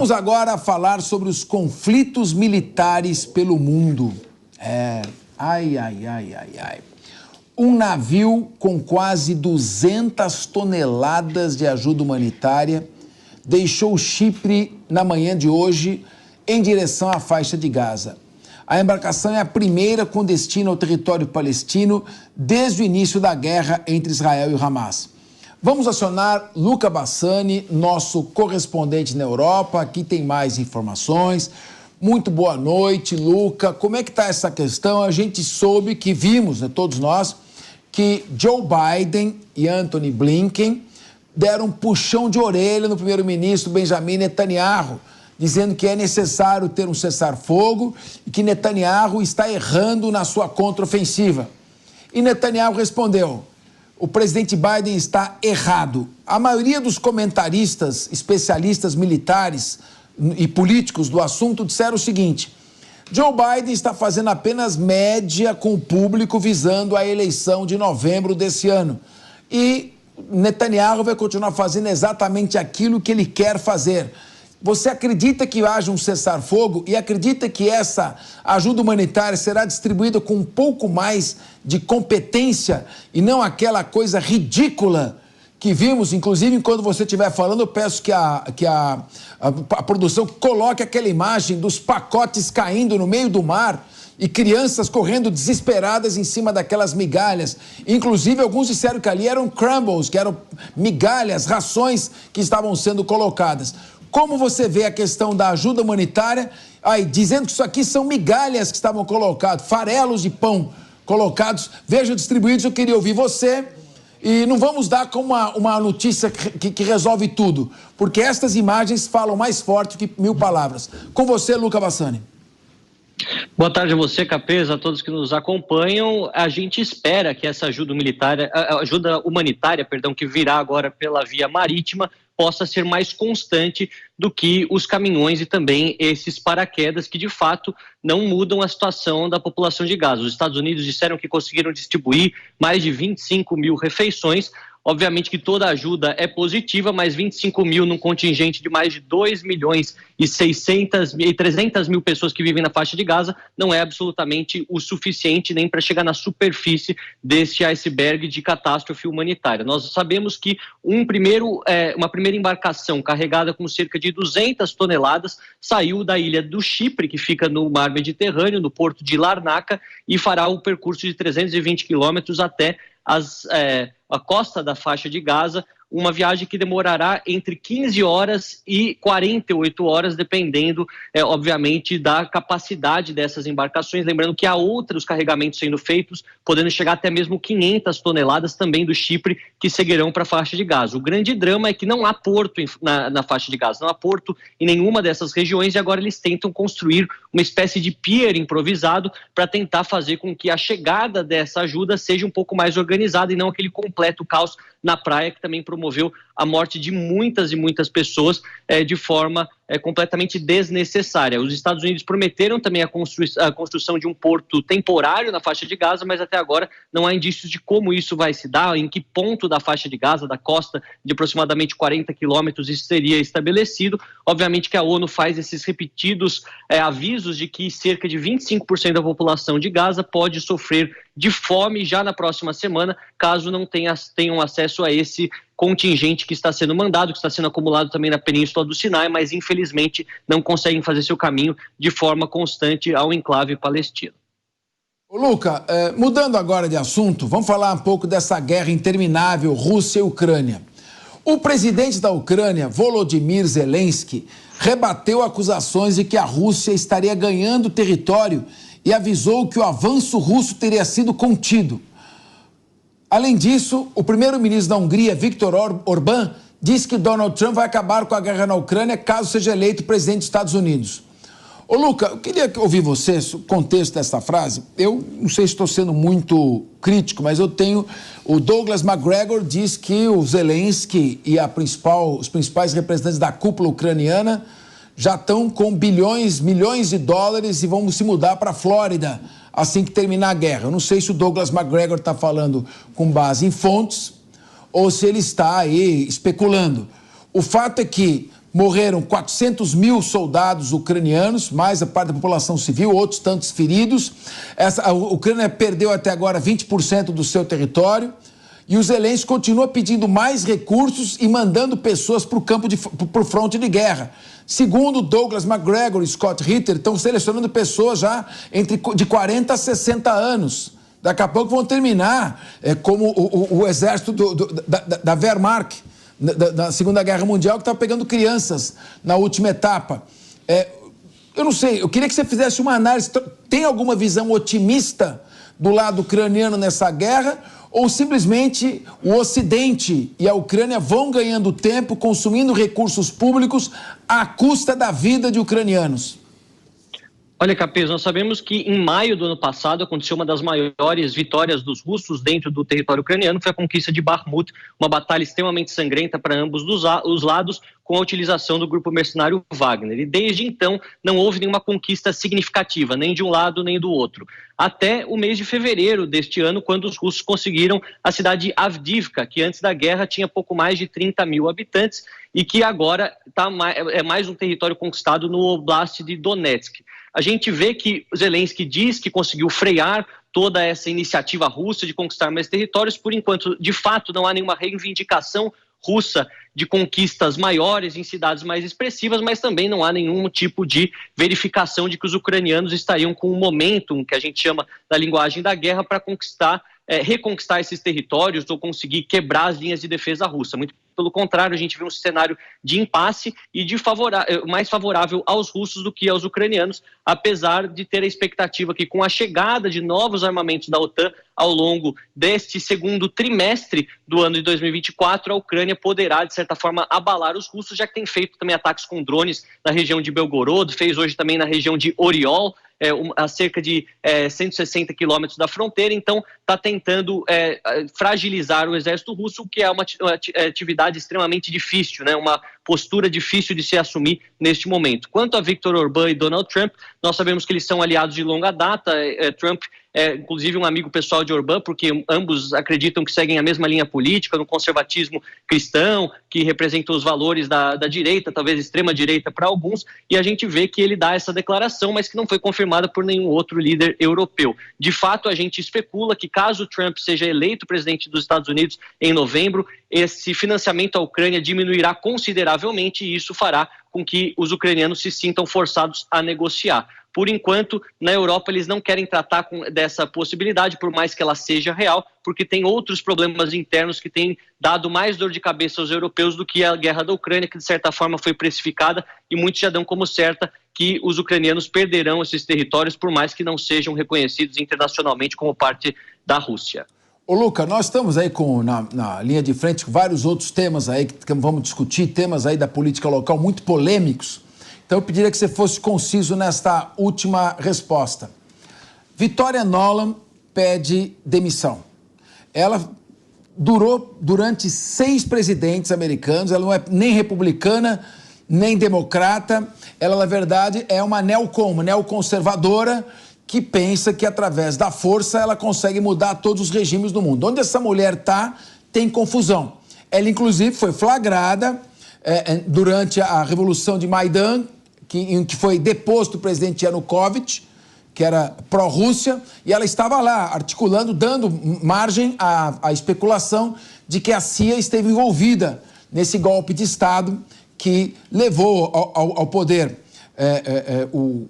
Vamos agora falar sobre os conflitos militares pelo mundo. Um navio com quase 200 toneladas de ajuda humanitária deixou Chipre na manhã de hoje em direção à faixa de Gaza. A embarcação é a primeira com destino ao território palestino desde o início da guerra entre Israel e o Hamas. Vamos acionar Luca Bassani, nosso correspondente na Europa. Aqui tem mais informações. Muito boa noite, Luca. Como é que está essa questão? A gente soube que vimos, todos nós, que Joe Biden e Antony Blinken deram um puxão de orelha no primeiro-ministro Benjamin Netanyahu, dizendo que é necessário ter um cessar-fogo e que Netanyahu está errando na sua contraofensiva. E Netanyahu respondeu: o presidente Biden está errado. A maioria dos comentaristas, especialistas militares e políticos do assunto disseram o seguinte: Joe Biden está fazendo apenas média com o público visando a eleição de novembro desse ano. E Netanyahu vai continuar fazendo exatamente aquilo que ele quer fazer. Você acredita que haja um cessar-fogo e acredita que essa ajuda humanitária será distribuída com um pouco mais de competência e não aquela coisa ridícula que vimos? Inclusive, enquanto você estiver falando, eu peço que a produção coloque aquela imagem dos pacotes caindo no meio do mar e crianças correndo desesperadas em cima daquelas migalhas. Inclusive, alguns disseram que ali eram crumbles, que eram migalhas, rações que estavam sendo colocadas. Como você vê a questão da ajuda humanitária, dizendo que isso aqui são migalhas que estavam colocadas, farelos de pão colocados, veja distribuídos? Eu queria ouvir você. E não vamos dar como uma notícia que resolve tudo, porque estas imagens falam mais forte que 1000 palavras. Com você, Luca Bassani. Boa tarde a você, Capeza, a todos que nos acompanham. A gente espera que essa ajuda humanitária, que virá agora pela via marítima, possa ser mais constante do que os caminhões e também esses paraquedas que, de fato, não mudam a situação da população de Gaza. Os Estados Unidos disseram que conseguiram distribuir mais de 25 mil refeições. Obviamente que toda ajuda é positiva, mas 25 mil num contingente de mais de 2 milhões e 300 mil pessoas que vivem na faixa de Gaza não é absolutamente o suficiente nem para chegar na superfície desse iceberg de catástrofe humanitária. Nós sabemos que uma primeira embarcação carregada com cerca de 200 toneladas saiu da ilha do Chipre, que fica no mar Mediterrâneo, no porto de Larnaca, e fará o percurso de 320 quilômetros até a costa da faixa de Gaza, uma viagem que demorará entre 15 horas e 48 horas, dependendo, obviamente, da capacidade dessas embarcações. Lembrando que há outros carregamentos sendo feitos, podendo chegar até mesmo 500 toneladas também do Chipre, que seguirão para a faixa de Gaza. O grande drama é que não há porto na faixa de Gaza, não há porto em nenhuma dessas regiões, e agora eles tentam construir uma espécie de pier improvisado para tentar fazer com que a chegada dessa ajuda seja um pouco mais organizada e não aquele completo caos na praia, que também promoveu a morte de muitas e muitas pessoas de forma completamente desnecessária. Os Estados Unidos prometeram também a construção de um porto temporário na faixa de Gaza, mas até agora não há indícios de como isso vai se dar, em que ponto da faixa de Gaza, da costa de aproximadamente 40 quilômetros, isso seria estabelecido. Obviamente que a ONU faz esses repetidos avisos de que cerca de 25% da população de Gaza pode sofrer de fome já na próxima semana, caso não tenham acesso a esse contingente que está sendo mandado, que está sendo acumulado também na Península do Sinai, mas infelizmente não conseguem fazer seu caminho de forma constante ao enclave palestino. Luca, mudando agora de assunto, vamos falar um pouco dessa guerra interminável Rússia e Ucrânia. O presidente da Ucrânia, Volodymyr Zelensky, rebateu acusações de que a Rússia estaria ganhando território e avisou que o avanço russo teria sido contido. Além disso, o primeiro-ministro da Hungria, Viktor Orbán, disse que Donald Trump vai acabar com a guerra na Ucrânia caso seja eleito presidente dos Estados Unidos. Ô, Luca, eu queria ouvir você, o contexto dessa frase. Eu não sei se estou sendo muito crítico, mas eu tenho... O Douglas Macgregor diz que o Zelensky e os principais representantes da cúpula ucraniana já estão com milhões de dólares e vão se mudar para a Flórida assim que terminar a guerra. Eu não sei se o Douglas Macgregor está falando com base em fontes ou se ele está aí especulando. O fato é que Morreram 400 mil soldados ucranianos, mais a parte da população civil, outros tantos feridos. A Ucrânia perdeu até agora 20% do seu território. E o Zelensky continua pedindo mais recursos e mandando pessoas para o campo, para o fronte de guerra. Segundo Douglas Macgregor e Scott Ritter, estão selecionando pessoas já de 40 a 60 anos. Daqui a pouco vão terminar como o exército da Wehrmacht, da Segunda Guerra Mundial, que estava pegando crianças na última etapa. Eu não sei, eu queria que você fizesse uma análise. Tem alguma visão otimista do lado ucraniano nessa guerra? Ou simplesmente o Ocidente e a Ucrânia vão ganhando tempo, consumindo recursos públicos à custa da vida de ucranianos? Olha, Capês, nós sabemos que em maio do ano passado aconteceu uma das maiores vitórias dos russos dentro do território ucraniano, foi a conquista de Bakhmut, uma batalha extremamente sangrenta para ambos os lados, com a utilização do grupo mercenário Wagner. E desde então não houve nenhuma conquista significativa, nem de um lado nem do outro. Até o mês de fevereiro deste ano, quando os russos conseguiram a cidade de Avdiivka, que antes da guerra tinha pouco mais de 30 mil habitantes e que agora é mais um território conquistado no Oblast de Donetsk. A gente vê que Zelensky diz que conseguiu frear toda essa iniciativa russa de conquistar mais territórios. Por enquanto, de fato, não há nenhuma reivindicação russa de conquistas maiores em cidades mais expressivas, mas também não há nenhum tipo de verificação de que os ucranianos estariam com um momentum, que a gente chama da linguagem da guerra, para reconquistar esses territórios ou conseguir quebrar as linhas de defesa russa. Muito pelo contrário, a gente vê um cenário de impasse e mais favorável aos russos do que aos ucranianos, apesar de ter a expectativa que com a chegada de novos armamentos da OTAN ao longo deste segundo trimestre do ano de 2024, a Ucrânia poderá, de certa forma, abalar os russos, já que tem feito também ataques com drones na região de Belgorod, fez hoje também na região de Oriol, a cerca de 160 quilômetros da fronteira. Então está tentando fragilizar o exército russo, que é uma atividade extremamente difícil, né? Uma postura difícil de se assumir neste momento. Quanto a Viktor Orbán e Donald Trump, nós sabemos que eles são aliados de longa data. Trump é inclusive um amigo pessoal de Orbán, porque ambos acreditam que seguem a mesma linha política, no conservatismo cristão, que representa os valores da direita, talvez extrema direita para alguns, e a gente vê que ele dá essa declaração, mas que não foi confirmada por nenhum outro líder europeu. De fato, a gente especula que caso Trump seja eleito presidente dos Estados Unidos em novembro, esse financiamento à Ucrânia diminuirá consideravelmente e isso fará com que os ucranianos se sintam forçados a negociar. Por enquanto, na Europa, eles não querem tratar dessa possibilidade, por mais que ela seja real, porque tem outros problemas internos que têm dado mais dor de cabeça aos europeus do que a guerra da Ucrânia, que de certa forma foi precificada e muitos já dão como certa que os ucranianos perderão esses territórios, por mais que não sejam reconhecidos internacionalmente como parte da Rússia. Ô Luca, nós estamos aí na linha de frente com vários outros temas aí que vamos discutir, temas aí da política local muito polêmicos. Então eu pediria que você fosse conciso nesta última resposta. Victoria Nuland pede demissão. Ela durou durante 6 presidentes americanos, ela não é nem republicana, nem democrata, ela na verdade é uma neoconservadora que pensa que através da força ela consegue mudar todos os regimes do mundo. Onde essa mulher está, tem confusão. Ela inclusive foi flagrada durante a Revolução de Maidan, em que foi deposto o presidente Yanukovych, que era pró-Rússia, e ela estava lá articulando, dando margem à especulação de que a CIA esteve envolvida nesse golpe de Estado que levou ao poder o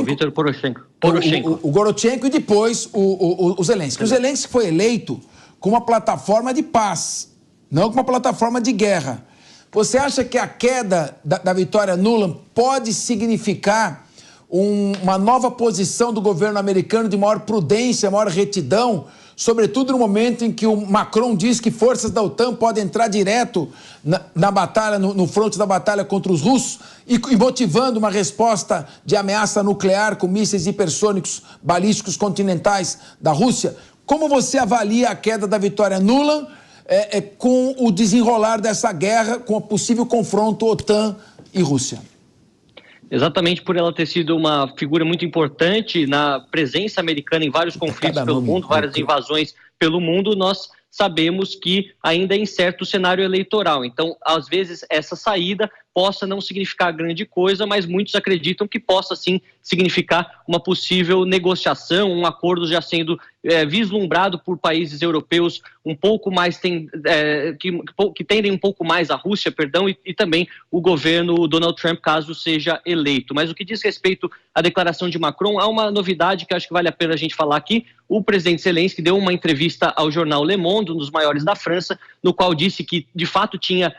Vítor Poroshenko. O Gorochenko e depois o Zelensky. O Zelensky foi eleito com uma plataforma de paz, não com uma plataforma de guerra. Você acha que a queda da Victoria Nuland pode significar uma nova posição do governo americano de maior prudência, maior retidão, sobretudo no momento em que o Macron diz que forças da OTAN podem entrar direto na batalha, no fronte da batalha contra os russos e motivando uma resposta de ameaça nuclear com mísseis hipersônicos balísticos continentais da Rússia? Como você avalia a queda da Victoria Nuland com o desenrolar dessa guerra, com o possível confronto OTAN e Rússia? Exatamente por ela ter sido uma figura muito importante na presença americana em vários conflitos pelo mundo, várias invasões pelo mundo, nós sabemos que ainda é incerto o cenário eleitoral. Então, às vezes, essa saída possa não significar grande coisa, mas muitos acreditam que possa sim significar uma possível negociação, um acordo já sendo vislumbrado por países europeus um pouco mais que tendem um pouco mais a Rússia, perdão, e também o governo Donald Trump, caso seja eleito. Mas o que diz respeito à declaração de Macron, há uma novidade que acho que vale a pena a gente falar aqui. O presidente Zelensky deu uma entrevista ao jornal Le Monde, um dos maiores da França, no qual disse que de fato tinha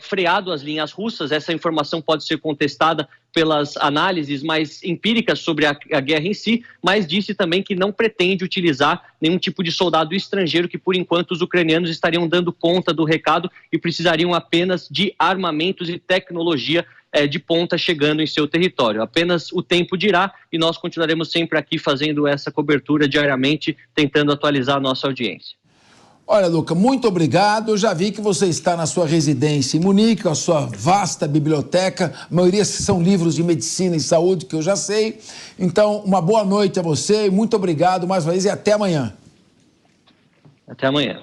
freado as linhas russas. Essa informação pode ser contestada pelas análises mais empíricas sobre a guerra em si, mas disse também que não pretende utilizar nenhum tipo de soldado estrangeiro, que por enquanto os ucranianos estariam dando conta do recado e precisariam apenas de armamentos e tecnologia de ponta chegando em seu território. Apenas o tempo dirá e nós continuaremos sempre aqui fazendo essa cobertura diariamente, tentando atualizar a nossa audiência. Olha, Luca, muito obrigado. Eu já vi que você está na sua residência em Munique, com a sua vasta biblioteca. A maioria são livros de medicina e saúde, que eu já sei. Então, uma boa noite a você e muito obrigado mais uma vez e até amanhã. Até amanhã.